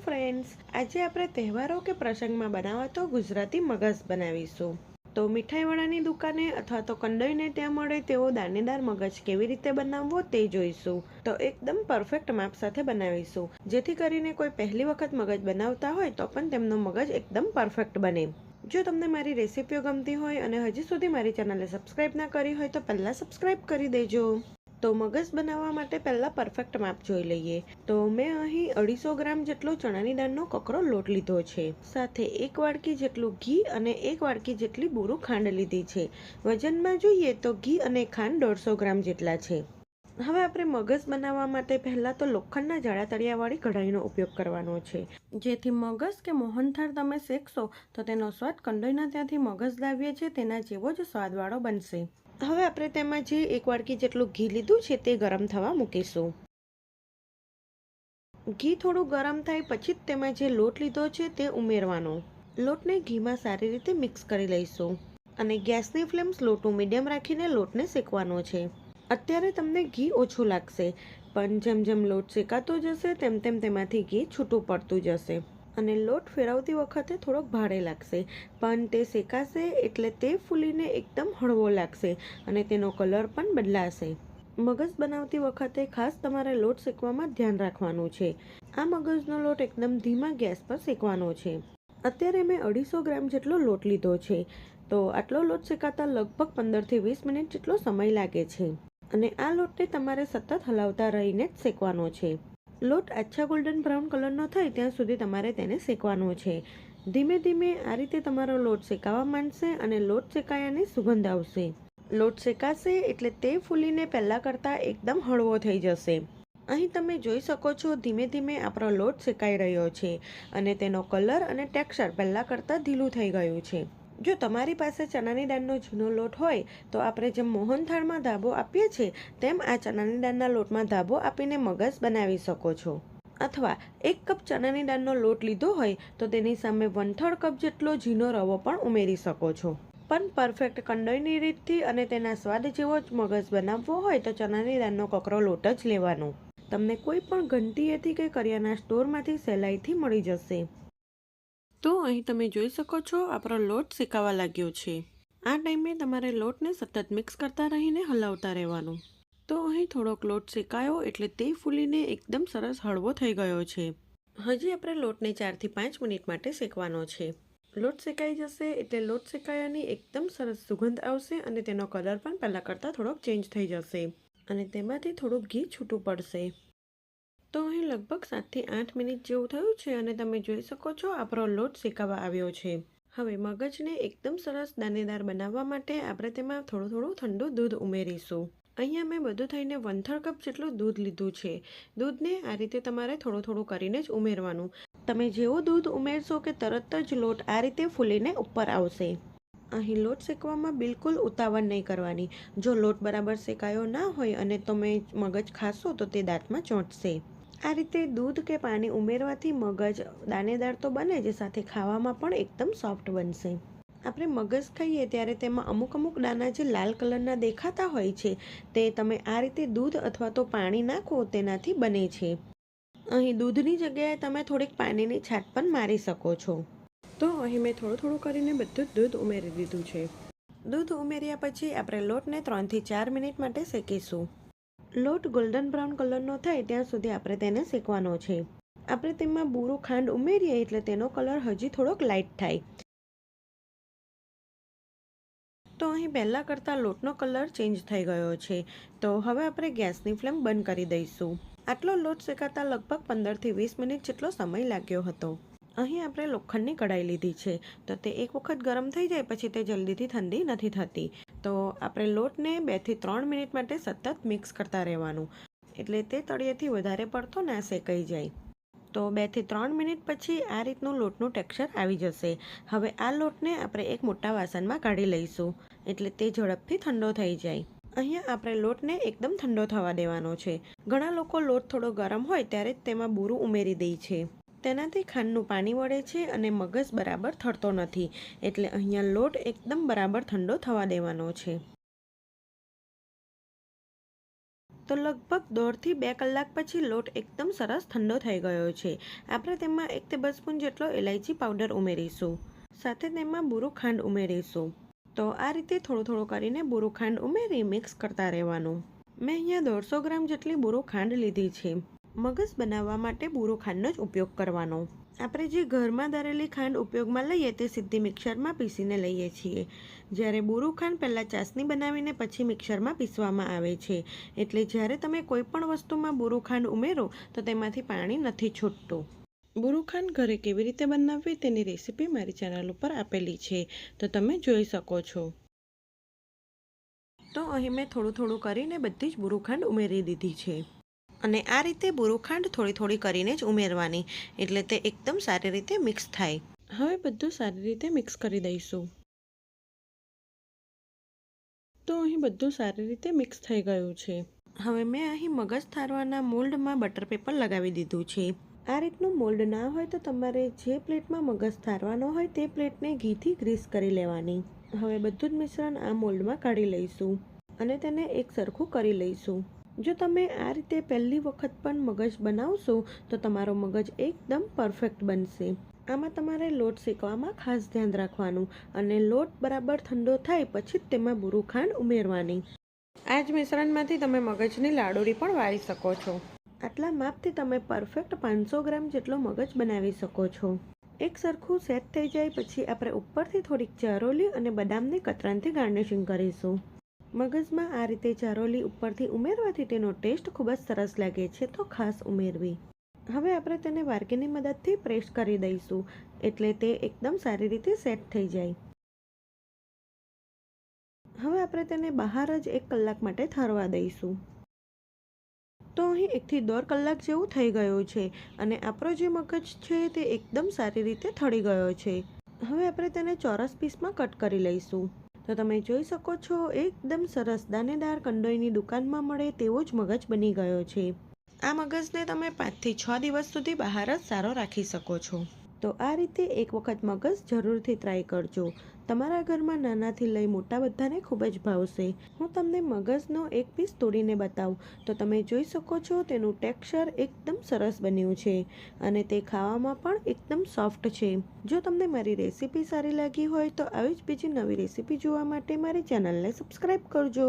Friends, આજે આપણે તહેવારો કે પ્રસંગમાં બનાવાતો ગુજરાતી મગસ બનાવીશું. તો મીઠાઈવાળાની દુકાને અથવા તો કંડોઈને ત્યાં મળે તેવો દાણેદાર મગજ કેવી રીતે બનાવવો તે જોઈશું. તો એકદમ પરફેક્ટ માપ સાથે બનાવીશું, જેથી કરીને કોઈ પહેલી વખત મગજ બનાવતા હોય તો પણ તેમનો મગજ એકદમ પરફેક્ટ બને. જો તમને મારી રેસીપીઓ ગમતી હોય અને હજી સુધી મારી ચેનલને સબસ્ક્રાઈબ ના કરી હોય તો પહેલાં સબસ્ક્રાઈબ કરી દેજો. તો મગસ બનાવવા માટે પહેલાં પરફેક્ટ માપ જોઈ લઈએ. તો મેં અહીં 250 ગ્રામ જેટલો ચણાની દાળનો કકરો લોટ લીધો છે. સાથે 1 વાડકી જેટલું ઘી અને 1 વાડકી જેટલી બુરું ખાંડ લીધી છે. વજનમાં જોઈએ તો ઘી અને ખાંડ 150 ગ્રામ જેટલા છે. હવે આપણે મગસ બનાવવા માટે પહેલાં તો લોખંડના જાડા તળિયાવાળી કઢાઈનો ઉપયોગ કરવાનો છે. જેથી મગસ કે મોહનથાળ તમે શેકશો તો તેનો સ્વાદ કંડોઈના ત્યાંથી મગસ લાવીએ છીએ તેના જેવો જ સ્વાદવાળો બનશે. હવે આપણે તેમાં જે 1 વાડકી જેટલું ઘી લીધું છે તે ગરમ થવા મૂકીશું. ઘી થોડું ગરમ થાય પછી જ તેમાં જે લોટ લીધો છે તે ઉમેરવાનો. લોટને ઘીમાં સારી રીતે મિક્સ કરી લઈશું અને ગેસની ફ્લેમ સ્લો ટુ મીડિયમ રાખીને લોટને શેકવાનો છે. અત્યારે તમને ઘી ઓછું લાગશે, પણ જેમ જેમ લોટ શેકાતો જશે તેમ તેમ તેમાંથી ઘી છૂટું પડતું જશે અને લોટ ફેરવતી વખતે થોડોક ભારે લાગશે, પણ તે શેકાશે એટલે તે ફૂલીને એકદમ હળવો લાગશે અને તેનો કલર પણ બદલાશે. મગજ બનાવતી વખતે ખાસ તમારે લોટ શેકવામાં ધ્યાન રાખવાનું છે. આ મગજનો લોટ એકદમ ધીમા ગેસ પર શેકવાનો છે. અત્યારે મેં 250 ગ્રામ જેટલો લોટ લીધો છે. તો આટલો લોટ શેકાતા લગભગ 15 થી 20 મિનિટ જેટલો સમય લાગે છે અને આ લોટને તમારે સતત હલાવતા રહીને જ શેકવાનો છે. લોટ આછા ગોલ્ડન બ્રાઉન કલરનો થાય ત્યાં સુધી તમારે તેને શેકવાનો છે. ધીમે ધીમે આ રીતે તમારો લોટ શેકાવા માંડશે અને લોટ શેકાયાની સુગંધ આવશે. લોટ શેકાશે એટલે તે ફૂલીને પહેલાં કરતાં એકદમ હળવો થઈ જશે. અહીં તમે જોઈ શકો છો ધીમે ધીમે આપણો લોટ શેકાઈ રહ્યો છે અને તેનો કલર અને ટેક્સચર પહેલાં કરતાં ઢીલું થઈ ગયું છે. જો તમારી પાસે ચણાની દાળનો જૂનો લોટ હોય તો આપણે જેમ મોહનથાળમાં ધાબો આપીએ છીએ તેમ આ ચણાની દાળના લોટમાં ધાબો આપીને મગસ બનાવી શકો છો. અથવા 1 કપ ચણાની દાળનો લોટ લીધો હોય તો તેની સામે 1/3 કપ જેટલો ઝીનો રવો પણ ઉમેરી શકો છો. પણ પરફેક્ટ કંડોઈની રીતથી અને તેના સ્વાદ જેવો જ મગસ બનાવવો હોય તો ચણાની દાળનો કકરો લોટ જ લેવાનો. તમને કોઈ પણ ઘંટીએથી કે કરિયાના સ્ટોરમાંથી સહેલાઈથી મળી જશે. તો અહીં તમે જોઈ શકો છો આપણો લોટ શેકાવા લાગ્યો છે. આ ટાઈમે તમારે લોટને સતત મિક્સ કરતા રહીને હલાવતા રહેવાનું. તો અહીં થોડોક લોટ શેકાયો એટલે તે ફૂલીને એકદમ સરસ હળવો થઈ ગયો છે. હજી આપણે લોટને 4 થી 5 મિનિટ માટે શેકવાનો છે. લોટ શેકાઈ જશે એટલે લોટ શેકાયાની એકદમ સરસ સુગંધ આવશે અને તેનો કલર પણ પહેલાં કરતાં થોડોક ચેન્જ થઈ જશે અને તેમાંથી થોડુંક ઘી છૂટું પડશે. તો અહીં લગભગ 7 થી 8 મિનિટ જેવું થયું છે અને તમે જોઈ શકો છો આપણો લોટ શેકાવા આવ્યો છે. હવે મગજને એકદમ સરસ દાણેદાર બનાવવા માટે આપણે તેમાં થોડું ઠંડુ દૂધ ઉમેરીશું. અહીંયા મેં બધું થઈને 1/3 કપ જેટલું દૂધ લીધું છે. દૂધને આ રીતે તમારે થોડું કરીને જ ઉમેરવાનું. તમે જેવું દૂધ ઉમેરશો કે તરત જ લોટ આ રીતે ફૂલીને ઉપર આવશે. અહીં લોટ શેકવામાં બિલકુલ ઉતાવળ નહીં કરવાની. જો લોટ બરાબર શેકાયો ના હોય અને તમે મગજ ખાશો તો તે દાંતમાં ચોંટશે. આ રીતે દૂધ કે પાણી ઉમેરવાથી મગજ દાણેદાર તો બને જ, સાથે ખાવામાં પણ એકદમ સોફ્ટ બનશે. આપણે મગજ ખાઈએ ત્યારે તેમાં અમુક દાણા જે લાલ કલરના દેખાતા હોય છે તે તમે આ રીતે દૂધ અથવા તો પાણી નાખો તેનાથી બને છે. અહીં દૂધની જગ્યાએ તમે થોડીક પાણીની છાંટ પણ મારી શકો છો. તો અહીં મેં થોડું કરીને બધું જ દૂધ ઉમેરી દીધું છે. દૂધ ઉમેર્યા પછી આપણે લોટને 3 થી 4 મિનિટ માટે શેકીશું. લોટ ગોલ્ડન બ્રાઉન કલરનો થાય ત્યાં સુધી આપણે તેને શેકવાનો છે. આપણે તેમાં બુરું ખાંડ ઉમેરીએ એટલે તેનો કલર હજી થોડોક લાઇટ થાય. તો અહીં પહેલાં કરતાં લોટનો કલર ચેન્જ થઈ ગયો છે. તો હવે આપણે ગેસની ફ્લેમ બંધ કરી દઈશું. આટલો લોટ શેકાતા લગભગ 15 થી 20 મિનિટ જેટલો સમય લાગ્યો હતો. અહીં આપણે લોખંડની કઢાઈ લીધી છે. તો તે એક વખત ગરમ થઈ જાય પછી તે જલ્દીથી ઠંડી નથી થતી. તો આપણે લોટને 2 થી 3 મિનિટ માટે સતત મિક્સ કરતા રહેવાનું, એટલે તે તળિયેથી વધારે પડતો ના શેકાઈ જાય. તો 2 થી 3 મિનિટ પછી આ રીતનું લોટનું ટેક્સચર આવી જશે. હવે આ લોટને આપણે એક મોટા વાસણમાં કાઢી લઈશું એટલે તે ઝડપથી ઠંડો થઈ જાય. અહીંયા આપણે લોટને એકદમ ઠંડો થવા દેવાનો છે. ઘણા લોકો લોટ થોડો ગરમ હોય ત્યારે જ તેમાં બુરું ઉમેરી દે છે. તેનાથી ખાંડનું પાણી વળે છે અને મગજ બરાબર થળતો નથી. એટલે અહીંયા લોટ એકદમ બરાબર ઠંડો થવા દેવાનો છે. તો લગભગ 1.5થી 2 કલાક પછી લોટ એકદમ સરસ ઠંડો થઈ ગયો છે. આપણે તેમાં 1 ટેબલસ્પૂન જેટલો ઇલાયચી પાવડર ઉમેરીશું. સાથે તેમાં બુરું ખાંડ ઉમેરીશું. તો આ રીતે થોડું થોડું કરીને બુરું ખાંડ ઉમેરી મિક્સ કરતા રહેવાનું. મેં અહીંયા 150 ગ્રામ જેટલી બુરું ખાંડ લીધી છે. મગસ બનાવવા માટે બુરું ખાંડનો જ ઉપયોગ કરવાનો. આપણે જે ઘરમાં દળેલી ખાંડ ઉપયોગમાં લઈએ તે સીધી મિક્સરમાં પીસીને લઈએ છીએ. જ્યારે બુરું ખાંડ પહેલાં ચાસણી બનાવીને પછી મિક્સરમાં પીસવામાં આવે છે. એટલે જ્યારે તમે કોઈ પણ વસ્તુમાં બુરું ખાંડ ઉમેરો તો તેમાંથી પાણી નથી છૂટતું. બુરું ખાંડ ઘરે કેવી રીતે બનાવવી તેની રેસીપી મારી ચેનલ ઉપર આપેલી છે, તો તમે જોઈ શકો છો. તો અહીં મેં થોડું થોડું કરીને બધી જ બુરું ખાંડ ઉમેરી દીધી છે. અને આ રીતે બુરું ખાંડ થોડી થોડી કરીને જ ઉમેરવાની, એટલે તે એકદમ સારી રીતે મિક્સ થાય. હવે બધું સારી રીતે મિક્સ કરી દઈશું. તો અહીં બધું સારી રીતે મિક્સ થઈ ગયું છે. હવે મેં અહીં મગજ ઠારવાના મોલ્ડમાં બટર પેપર લગાવી દીધું છે. આ રીતનું મોલ્ડ ના હોય તો તમારે જે પ્લેટમાં મગજ ઠારવાનો હોય તે પ્લેટને ઘીથી ગ્રીસ કરી લેવાની. હવે બધું જ મિશ્રણ આ મોલ્ડમાં કાઢી લઈશું અને તેને એક સરખું કરી લઈશું. જો તમે આ રીતે પહેલી વખત પણ મગજ બનાવશો તો તમારો મગજ એકદમ પરફેક્ટ બનશે. આમાં તમારે લોટ શેકવામાં ખાસ ધ્યાન રાખવાનું અને લોટ બરાબર ઠંડો થાય પછી જ તેમાં બુરું ખાંડ ઉમેરવાની. આ જ મિશ્રણમાંથી તમે મગજની લાડુળી પણ વાળી શકો છો. આટલા માપથી તમે પરફેક્ટ 500 ગ્રામ જેટલો મગજ બનાવી શકો છો. એક સરખું સેટ થઈ જાય પછી આપણે ઉપરથી થોડીક ચારોલી અને બદામની કતરાનથી ગાર્નિશિંગ કરીશું. મગજમાં આ રીતે ચારોલી ઉપરથી ઉમેરવાથી તેનો ટેસ્ટ ખૂબ જ સરસ લાગે છે, તો ખાસ ઉમેરવી. હવે આપણે તેને વાડકીની મદદથી પ્રેસ કરી દઈશું, એટલે તે એકદમ સારી રીતે સેટ થઈ જાય. હવે આપણે તેને બહાર જ 1 કલાક માટે ઠરવા દઈશું. તો અહીં 1 થી 1.5 કલાક જેવું થઈ ગયું છે અને આપણો જે મગજ છે તે એકદમ સારી રીતે ઠળી ગયો છે. હવે આપણે તેને ચોરસ પીસમાં કટ કરી લઈશું. તો તમે જોઈ શકો છો એકદમ સરસ દાણેદાર કંડોઈની દુકાનમાં મળે તેવો જ મગજ બની ગયો છે. આ મગજને તમે 5 થી 6 દિવસ સુધી બહાર જ સારો રાખી શકો છો. તો આ રીતે એક વખત મગજ જરૂરથી ટ્રાય કરજો. તમારા ઘરમાં નાનાથી લઈ મોટા બધાને ખૂબ જ ભાવશે. હું તમને મગજનો એક પીસ તોડીને બતાવું તો તમે જોઈ શકો છો તેનું ટેક્સચર એકદમ સરસ બન્યું છે અને તે ખાવામાં પણ એકદમ સોફ્ટ છે. જો તમને મારી રેસીપી સારી લાગી હોય તો આવી જ બીજી નવી રેસીપી જોવા માટે મારી ચેનલને સબસ્ક્રાઈબ કરજો.